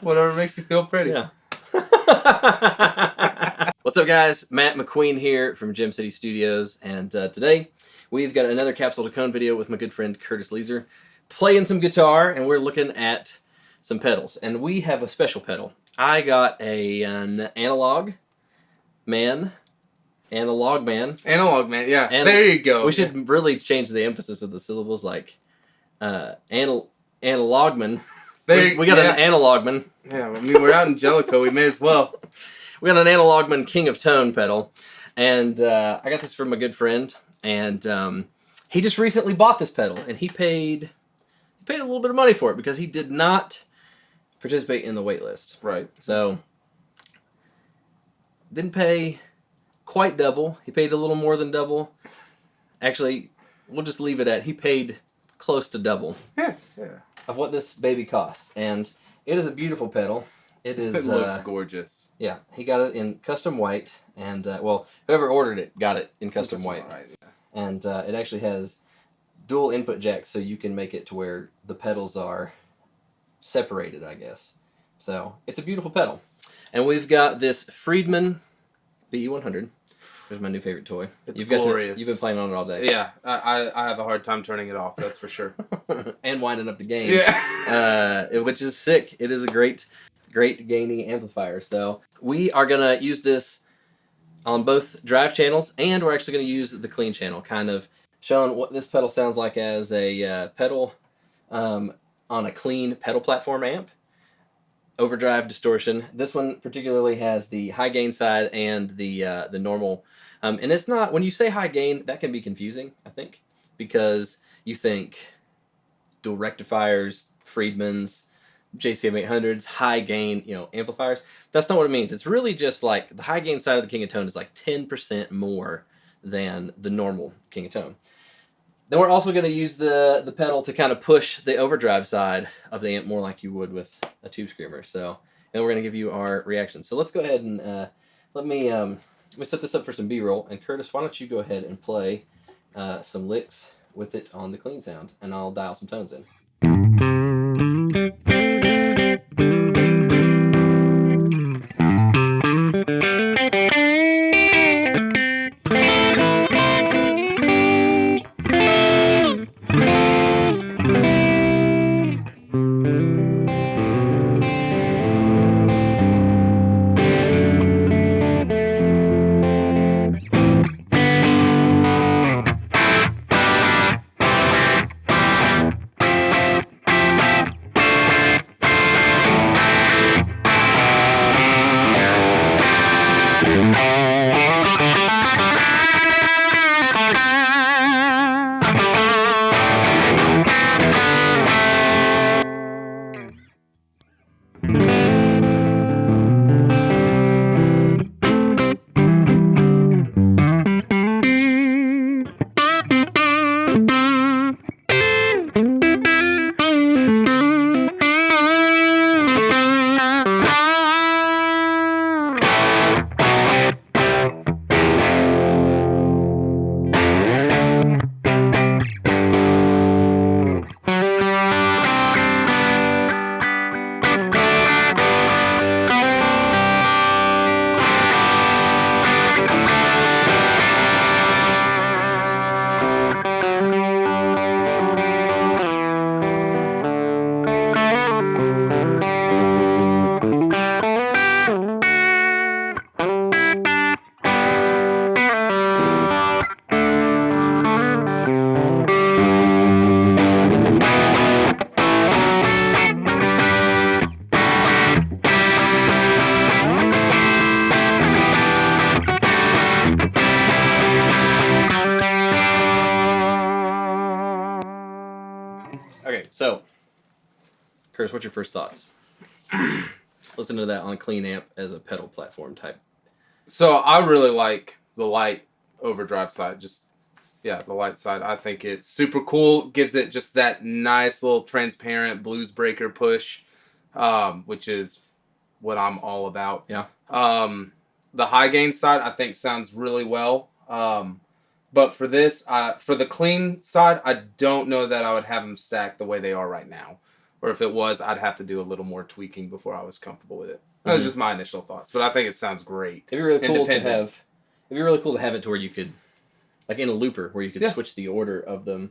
Whatever makes you feel pretty. Yeah. What's up, guys? Matt McQueen here from Gem City Studios, and today we've got another Capsule to Cone video with my good friend Curtis Leeser, playing some guitar, and we're looking at some pedals. And we have a special pedal. I got an ANALOGMAN, yeah. There you go. We should really change the emphasis of the syllables, like ANALOGMAN. We got an ANALOGMAN. Yeah, I mean, we're out in Jellicoe. We may as well. We got an ANALOGMAN King of Tone pedal, and I got this from a good friend, and he just recently bought this pedal, and he paid a little bit of money for it because he did not participate in the wait list. Right. So didn't pay quite double. He paid a little more than double. Actually, we'll just leave it at he paid close to double. Yeah. Of what this baby costs, and it is a beautiful pedal. It looks gorgeous. Yeah, he got it in custom white, and well, whoever ordered it got it in custom white. Right, yeah. And it actually has dual input jacks, so you can make it to where the pedals are separated, I guess. So it's a beautiful pedal, and we've got this Friedman BE100. There's my new favorite toy. It's glorious. You've been playing on it all day. Yeah, I have a hard time turning it off, that's for sure. And winding up the game. Yeah. Which is sick. It is a great gainy amplifier. So we are going to use this on both drive channels, and we're actually going to use the clean channel, kind of showing what this pedal sounds like as a pedal on a clean pedal platform amp. Overdrive distortion. This one particularly has the high gain side and the normal. And it's not, when you say high gain, that can be confusing, I think, because you think dual rectifiers, Friedmans, JCM 800s, high gain, amplifiers. That's not what it means. It's really just like the high gain side of the King of Tone is like 10% more than the normal King of Tone. Then we're also going to use the pedal to kind of push the overdrive side of the amp more like you would with a tube screamer. So, and we're going to give you our reaction. So let's go ahead and let me set this up for some B-roll. And Curtis, why don't you go ahead and play some licks with it on the clean sound, and I'll dial some tones in. Okay, so, Curtis, what's your first thoughts? Listen to that on a clean amp as a pedal platform type. So I really like the light overdrive side. The light side. I think it's super cool. Gives it just that nice little transparent blues breaker push, which is what I'm all about. Yeah. The high gain side, I think, sounds really well. But for this, for the clean side, I don't know that I would have them stacked the way they are right now. or if it was, I'd have to do a little more tweaking before I was comfortable with it. That was just my initial thoughts, but I think it sounds great. It'd be really cool to have. It'd be really cool to have it to where you could, like in a looper, where you could switch the order of them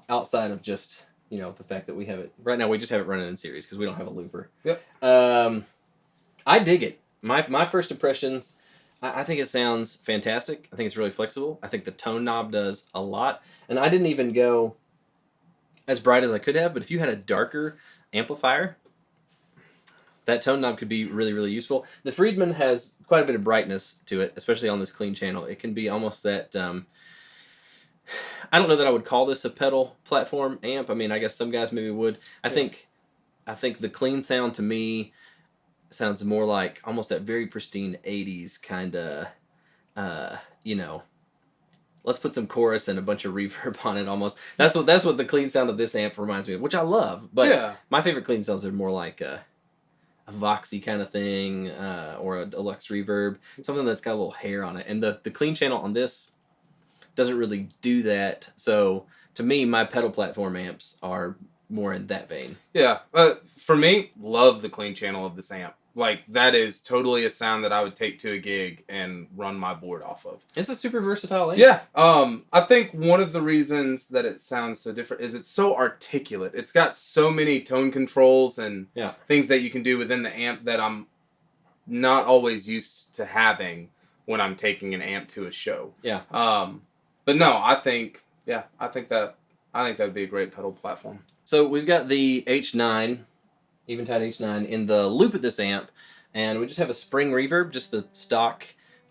outside of just the fact that we have it right now. We just have it running in series because we don't have a looper. Yep. I dig it. My first impressions. I think it sounds fantastic. I think it's really flexible. I think the tone knob does a lot. And I didn't even go as bright as I could have, but if you had a darker amplifier, that tone knob could be really, really useful. The Friedman has quite a bit of brightness to it, especially on this clean channel. It can be almost that... I don't know that I would call this a pedal platform amp. I mean, I guess some guys maybe would. I think the clean sound to me sounds more like almost that very pristine 80s kind of, let's put some chorus and a bunch of reverb on it almost. That's what the clean sound of this amp reminds me of, which I love. But my favorite clean sounds are more like a Voxy kind of thing, or a deluxe reverb, something that's got a little hair on it. And the clean channel on this doesn't really do that. So to me, my pedal platform amps are more in that vein. Yeah. For me, love the clean channel of this amp. Like, that is totally a sound that I would take to a gig and run my board off of. It's a super versatile amp. Yeah. I think one of the reasons that it sounds so different is it's so articulate. It's got so many tone controls and things that you can do within the amp that I'm not always used to having when I'm taking an amp to a show. Yeah. But no, I think that would be a great pedal platform. So we've got the H9, Eventide H9 in the loop at this amp, and we just have a spring reverb, just the stock,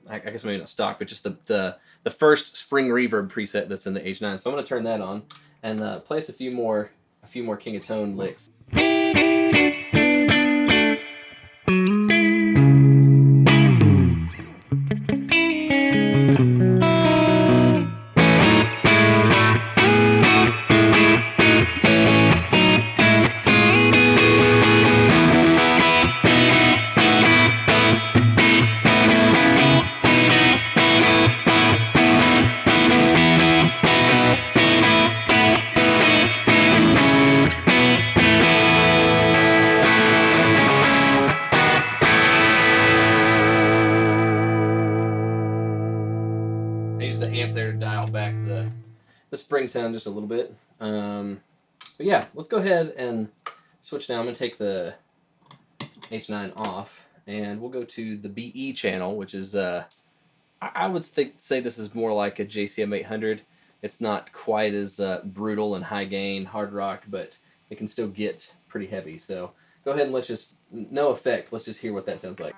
I guess maybe not stock, but just the first spring reverb preset that's in the H9. So I'm going to turn that on and place a few more King of Tone licks. The spring sound just a little bit. But yeah, let's go ahead and switch now. I'm going to take the H9 off, and we'll go to the BE channel, which is, I would say this is more like a JCM 800. It's not quite as brutal and high gain, hard rock, but it can still get pretty heavy. So go ahead and let's just hear what that sounds like.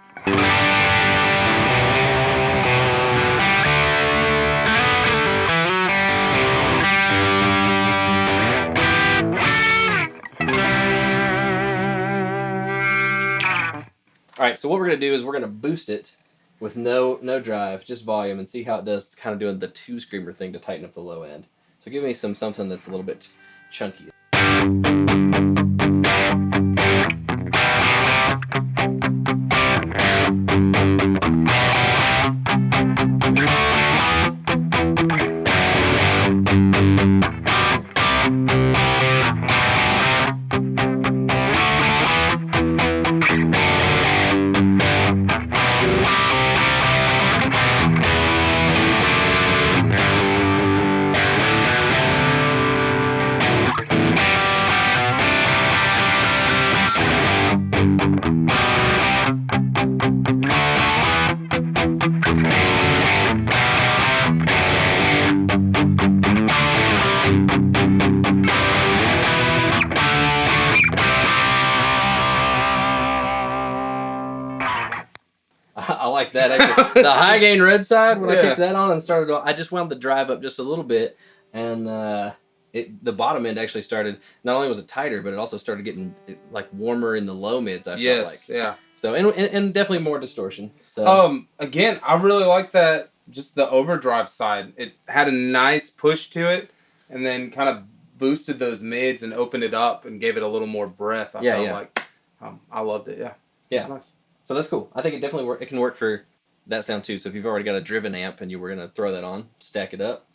Alright, so what we're going to do is we're going to boost it with no drive, just volume, and see how it does, kind of doing the two screamer thing to tighten up the low end. So give me something that's a little bit chunky. I like that. Actually. The high gain red side, when I kicked that on and started, I just wound the drive up just a little bit, and the bottom end actually started, not only was it tighter, but it also started getting like warmer in the low mids, I felt like. Yeah. So, and definitely more distortion. So again, I really like that, just the overdrive side. It had a nice push to it, and then kind of boosted those mids and opened it up and gave it a little more breath. I felt like I loved it. Yeah. It's nice. So that's cool. I think it definitely it can work for that sound too. So if you've already got a driven amp and you were going to throw that on, stack it up,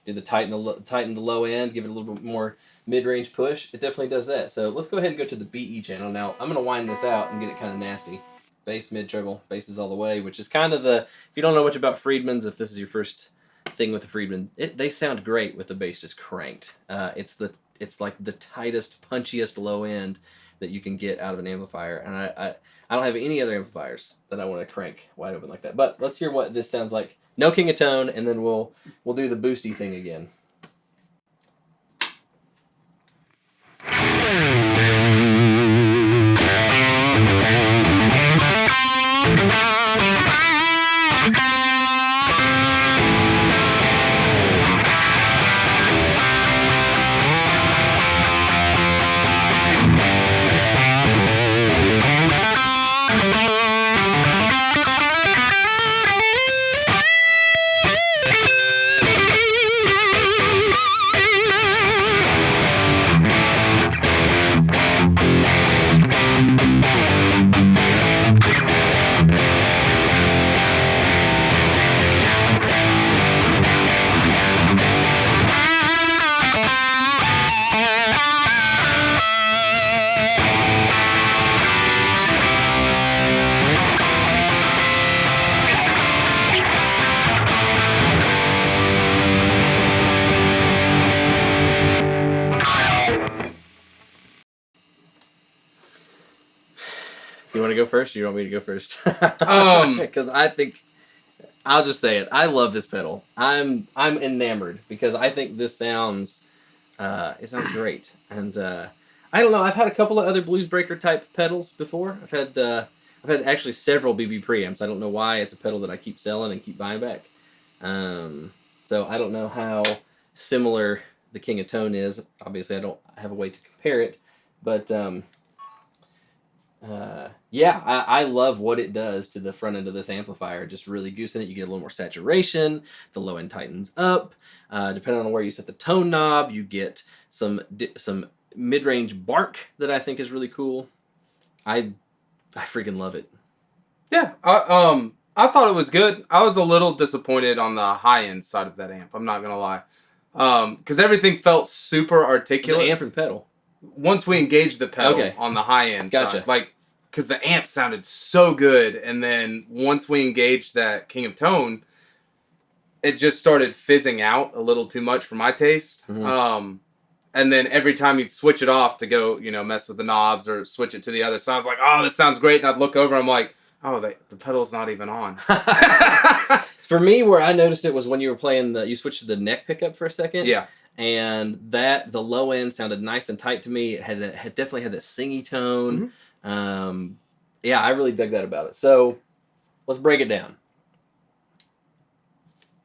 do the tighten the low end, give it a little bit more mid-range push, it definitely does that. So let's go ahead and go to the BE channel. Now, I'm going to wind this out and get it kind of nasty. Bass, mid, treble, basses all the way, which is kind of the, if you don't know much about Friedmans, if this is your first thing with the Friedman, they sound great with the bass just cranked. It's like the tightest, punchiest low end that you can get out of an amplifier, and I don't have any other amplifiers that I want to crank wide open like that. But let's hear what this sounds like. No king of tone, and then we'll do the boosty thing again. You want to go first, or you want me to go first? Because I think, I'll just say it. I love this pedal. I'm enamored because I think this sounds, it sounds great. And I don't know. I've had a couple of other blues breaker type pedals before. I've had actually several BB preamps. I don't know why. It's a pedal that I keep selling and keep buying back. So I don't know how similar the King of Tone is. Obviously, I don't have a way to compare it, but. Yeah, I love what it does to the front end of this amplifier. Just really goosing it. You get a little more saturation. The low end tightens up. Depending on where you set the tone knob, you get some mid-range bark that I think is really cool. I freaking love it. Yeah, I thought it was good. I was a little disappointed on the high end side of that amp. I'm not gonna lie, because everything felt super articulate. The amp and pedal. Once we engaged the pedal on the high end side, like, because the amp sounded so good, and then once we engaged that King of Tone, it just started fizzing out a little too much for my taste. Mm-hmm. And then every time you'd switch it off to go, mess with the knobs or switch it to the other side, I was like, oh, this sounds great, and I'd look over, I'm like, oh, the pedal's not even on. For me, where I noticed it was when you were playing you switched to the neck pickup for a second. Yeah. And the low end sounded nice and tight to me. It had definitely had that singy tone. Mm-hmm. Yeah, I really dug that about it. So let's break it down.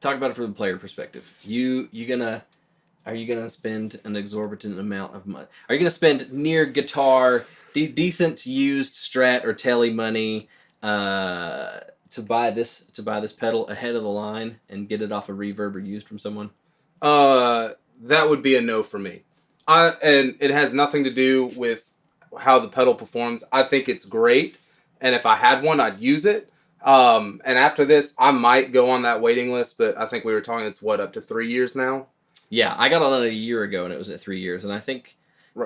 Talk about it from the player perspective. Are you gonna spend an exorbitant amount of money? Are you gonna spend near guitar, decent used Strat or Tele money to buy this pedal ahead of the line and get it off a reverb or used from someone? That would be a no for me. And it has nothing to do with how the pedal performs. I think it's great, and if I had one, I'd use it. And after this, I might go on that waiting list, but I think we were talking, it's up to 3 years now? Yeah, I got on it a year ago, and it was at 3 years, and I think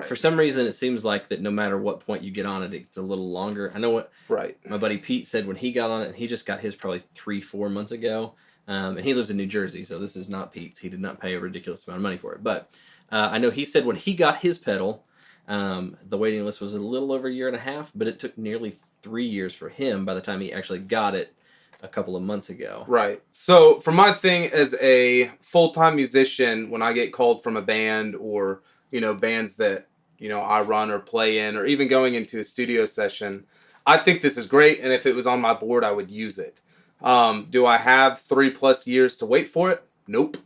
for some reason it seems like that no matter what point you get on it, it's a little longer. I know what my buddy Pete said when he got on it, and he just got his probably 3-4 months ago. And he lives in New Jersey, so this is not Pete's. He did not pay a ridiculous amount of money for it. But I know he said when he got his pedal, the waiting list was a little over a year and a half, but it took nearly 3 years for him by the time he actually got it a couple of months ago. Right. So for my thing as a full-time musician, when I get called from a band or, bands that, I run or play in, or even going into a studio session, I think this is great, and if it was on my board, I would use it. Do I have 3+ years to wait for it? Nope.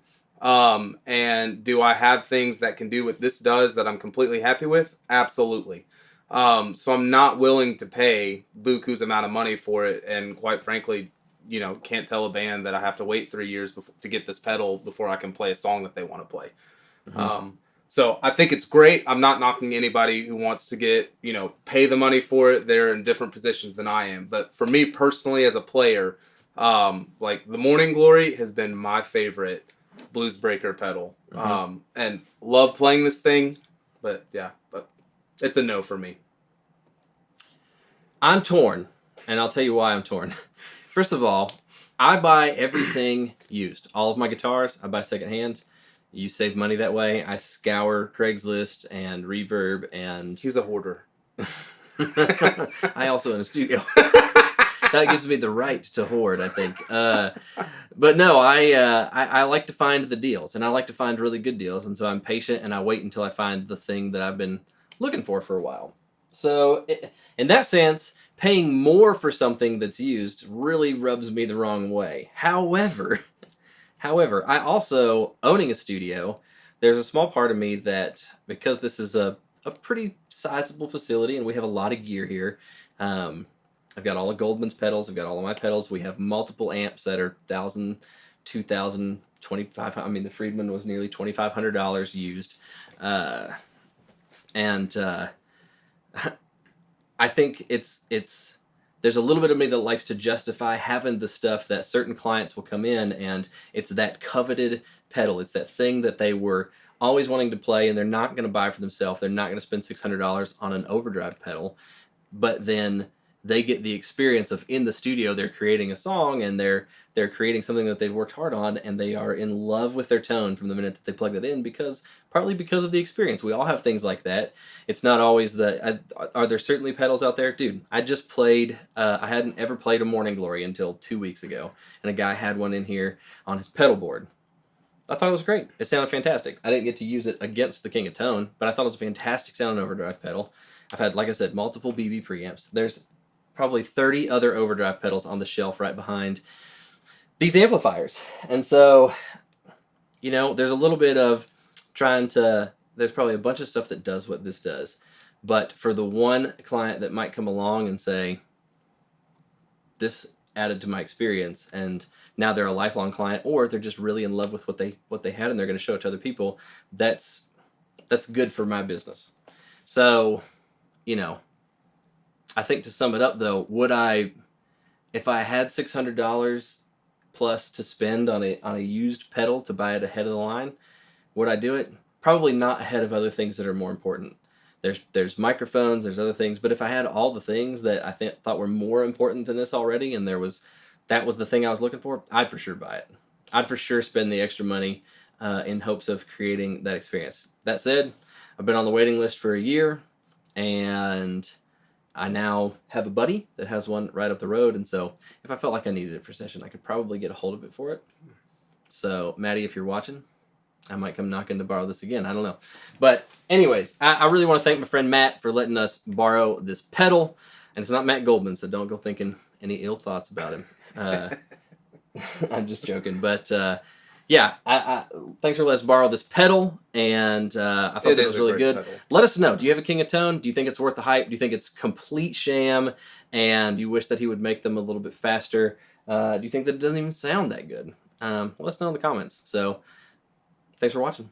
And do I have things that can do what this does that I'm completely happy with? Absolutely. So I'm not willing to pay buku's amount of money for it, and quite frankly, can't tell a band that I have to wait 3 years to get this pedal before I can play a song that they want to play. Mm-hmm. So I think it's great. I'm not knocking anybody who wants to get, pay the money for it. They're in different positions than I am. But for me personally as a player, like the Morning Glory has been my favorite blues breaker pedal. Mm-hmm. And love playing this thing. But yeah, but it's a no for me. I'm torn, and I'll tell you why I'm torn. First of all, I buy everything used. All of my guitars, I buy secondhand. You save money that way. I scour Craigslist and Reverb and... He's a hoarder. I also own a studio. That gives me the right to hoard, I think. But no, I like to find the deals, and I like to find really good deals, and so I'm patient, and I wait until I find the thing that I've been looking for a while. So in that sense, paying more for something that's used really rubs me the wrong way. However, I also, owning a studio, there's a small part of me that, because this is a pretty sizable facility and we have a lot of gear here, I've got all of Goldman's pedals, I've got all of my pedals, we have multiple amps that are $1,000, $2,000, $2,500, I mean the Friedman was nearly $2,500 used, and I think there's a little bit of me that likes to justify having the stuff that certain clients will come in, and it's that coveted pedal. It's that thing that they were always wanting to play, and they're not going to buy for themselves. They're not going to spend $600 on an overdrive pedal, but then they get the experience of in the studio they're creating a song, and they're creating something that they've worked hard on, and they are in love with their tone from the minute that they plug that in, partly because of the experience. We all have things like that. It's not always are there certainly pedals out there? Dude, I just played, I hadn't ever played a Morning Glory until 2 weeks ago, and a guy had one in here on his pedal board. I thought it was great. It sounded fantastic. I didn't get to use it against the King of Tone, but I thought it was a fantastic sounding overdrive pedal. I've had, like I said, multiple BB preamps. There's probably 30 other overdrive pedals on the shelf right behind these amplifiers. And so, there's a little bit of there's probably a bunch of stuff that does what this does. But for the one client that might come along and say, this added to my experience, and now they're a lifelong client, or they're just really in love with what they had and they're going to show it to other people, that's good for my business. So, I think to sum it up though, if I had $600 plus to spend on a used pedal to buy it ahead of the line, would I do it? Probably not ahead of other things that are more important. There's microphones, there's other things, but if I had all the things that I thought were more important than this already, and that was the thing I was looking for, I'd for sure buy it. I'd for sure spend the extra money in hopes of creating that experience. That said, I've been on the waiting list for a year, and I now have a buddy that has one right up the road, and so if I felt like I needed it for a session, I could probably get a hold of it for it. So, Maddie, if you're watching, I might come knocking to borrow this again. I don't know. But anyways, I really want to thank my friend Matt for letting us borrow this pedal. And it's not Matt Goldman, so don't go thinking any ill thoughts about him. I'm just joking. But yeah, thanks for letting us borrow this pedal. And I thought that was really good. Pedal. Let us know. Do you have a King of Tone? Do you think it's worth the hype? Do you think it's complete sham? And you wish that he would make them a little bit faster? Do you think that it doesn't even sound that good? Let us know in the comments. So, thanks for watching.